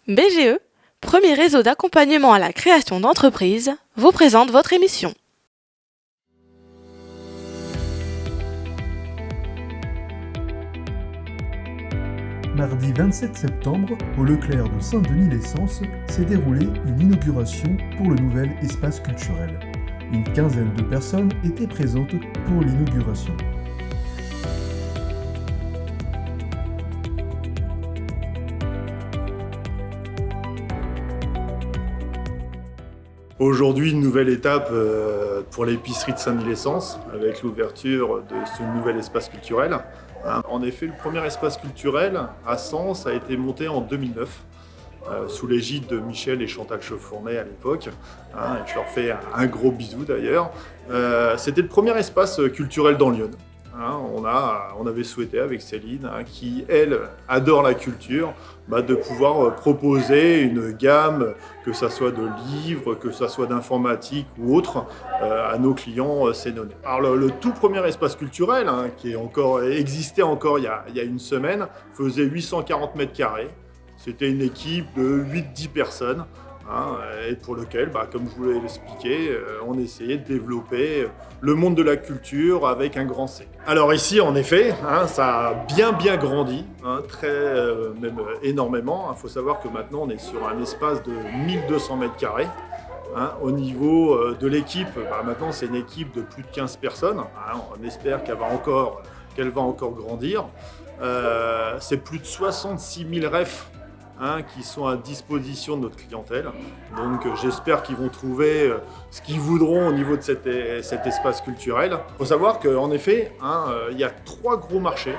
BGE, premier réseau d'accompagnement à la création d'entreprises, vous présente votre émission. Mardi 27 septembre, au Leclerc de Saint-Denis-les-Censes, s'est déroulée une inauguration pour le nouvel espace culturel. Une quinzaine de personnes étaient présentes pour l'inauguration. Aujourd'hui, une nouvelle étape pour l'épicerie de Saint-Denis-les-Censes avec l'ouverture de ce nouvel espace culturel. En effet, le premier espace culturel à Sens a été monté en 2009 sous l'égide de Michel et Chantal Chauffournet à l'époque. Je leur fais un gros bisou d'ailleurs. C'était le premier espace culturel dans Lyon. On avait souhaité avec Céline, qui elle adore la culture, de pouvoir proposer une gamme, que ça soit de livres, que ça soit d'informatique ou autre, à nos clients sénonais. Alors le tout premier espace culturel, qui existait encore il y a une semaine, faisait 840 mètres carrés. C'était une équipe de 8-10 personnes. Et pour lequel, comme je vous l'ai expliqué, on essayait de développer le monde de la culture avec un grand C. Alors ici, en effet, ça a bien grandi, même énormément. Il faut savoir que maintenant, on est sur un espace de 1200 mètres carrés. Au niveau de l'équipe, maintenant, c'est une équipe de plus de 15 personnes. On espère qu'elle va encore grandir. C'est plus de 66 000 refs qui sont à disposition de notre clientèle. Donc j'espère qu'ils vont trouver ce qu'ils voudront au niveau de cet espace culturel. Il faut savoir qu'en effet, il y a 3 gros marchés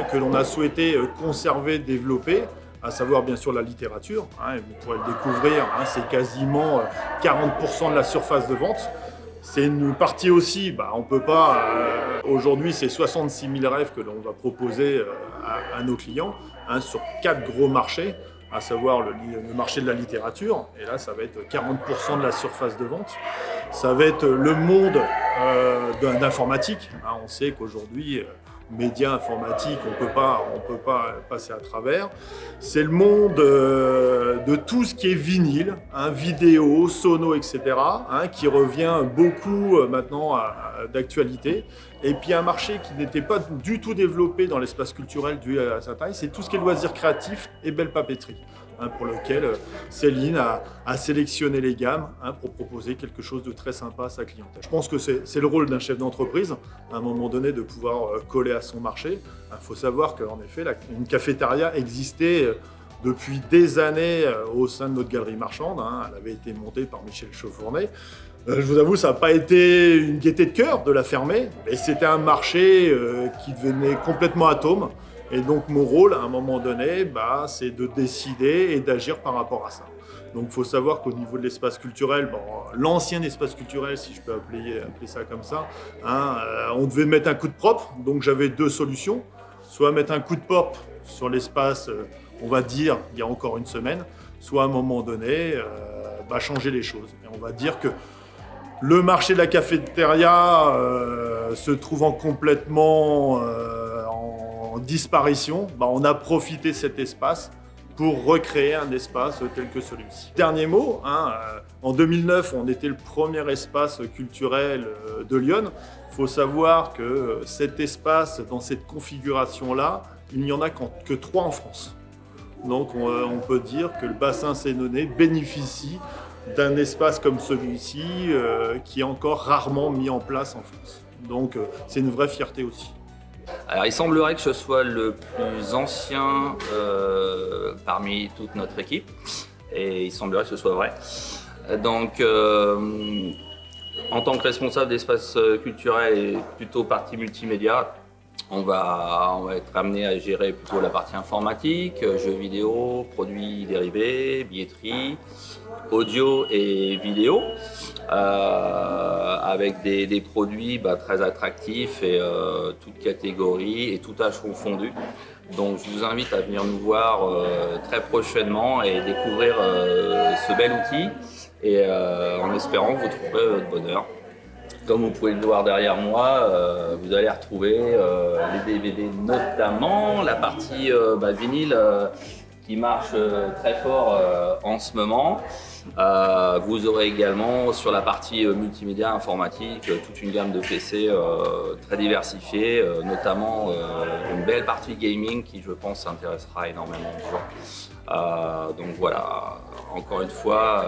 que l'on a souhaité conserver, développer, à savoir bien sûr la littérature. Vous pourrez le découvrir, c'est quasiment 40% de la surface de vente. C'est une partie aussi, on ne peut pas, aujourd'hui c'est 66 000 rêves que l'on va proposer à nos clients sur 4 gros marchés, à savoir le marché de la littérature, et là ça va être 40% de la surface de vente. Ça va être le monde d'informatique. On sait qu'aujourd'hui, médias informatiques, on peut pas passer à travers. C'est le monde de tout ce qui est vinyle, vidéo, sono, etc., qui revient beaucoup maintenant d'actualité. Et puis un marché qui n'était pas du tout développé dans l'espace culturel dû à sa taille, c'est tout ce qui est loisirs créatifs et belle papeterie, pour lequel Céline a sélectionné les gammes pour proposer quelque chose de très sympa à sa clientèle. Je pense que c'est le rôle d'un chef d'entreprise, à un moment donné, de pouvoir coller à son marché. Il faut savoir qu'en effet, une cafétéria existait depuis des années au sein de notre galerie marchande. Elle avait été montée par Michel Chauffournet. Je vous avoue, ça n'a pas été une gaieté de cœur de la fermer, mais c'était un marché qui devenait complètement atome. Et donc mon rôle, à un moment donné, c'est de décider et d'agir par rapport à ça. Donc il faut savoir qu'au niveau de l'espace culturel, l'ancien espace culturel, si je peux appeler ça comme ça, on devait mettre un coup de propre. Donc j'avais 2 solutions. Soit mettre un coup de propre sur l'espace, on va dire, il y a encore une semaine, soit à un moment donné, changer les choses. Et on va dire que le marché de la cafétéria se trouvant complètement en disparition, on a profité de cet espace pour recréer un espace tel que celui-ci. Dernier mot, en 2009, on était le premier espace culturel de Lyon. Il faut savoir que cet espace, dans cette configuration-là, il n'y en a que 3 en France. Donc on peut dire que le bassin sénonais bénéficie d'un espace comme celui-ci qui est encore rarement mis en place en France. Donc c'est une vraie fierté aussi. Alors il semblerait que ce soit le plus ancien parmi toute notre équipe, et il semblerait que ce soit vrai. Donc en tant que responsable d'espace culturel et plutôt partie multimédia, on va être amené à gérer plutôt la partie informatique, jeux vidéo, produits dérivés, billetterie, audio et vidéo, avec des produits très attractifs et toutes catégories et tout âge confondu. Donc je vous invite à venir nous voir très prochainement et découvrir ce bel outil, et en espérant que vous trouverez votre bonheur. Comme vous pouvez le voir derrière moi, vous allez retrouver les DVD, notamment la partie vinyle qui marche très fort en ce moment. Vous aurez également sur la partie multimédia informatique toute une gamme de PC très diversifiée, notamment une belle partie gaming qui, je pense, intéressera énormément de gens. Donc voilà, encore une fois,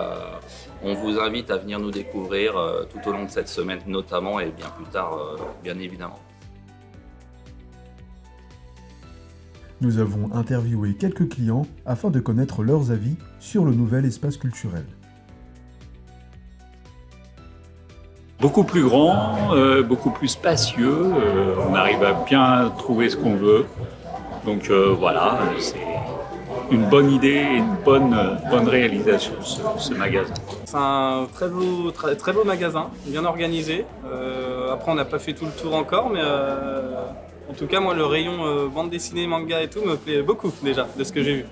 on vous invite à venir nous découvrir tout au long de cette semaine notamment et bien plus tard, bien évidemment. Nous avons interviewé quelques clients afin de connaître leurs avis sur le nouvel espace culturel. Beaucoup plus grand, beaucoup plus spacieux, on arrive à bien trouver ce qu'on veut. Donc voilà, c'est une bonne idée et une bonne réalisation ce magasin. C'est un très beau magasin, bien organisé. Après on n'a pas fait tout le tour encore, mais en tout cas moi le rayon bande dessinée, manga et tout me plaît beaucoup déjà de ce que j'ai vu.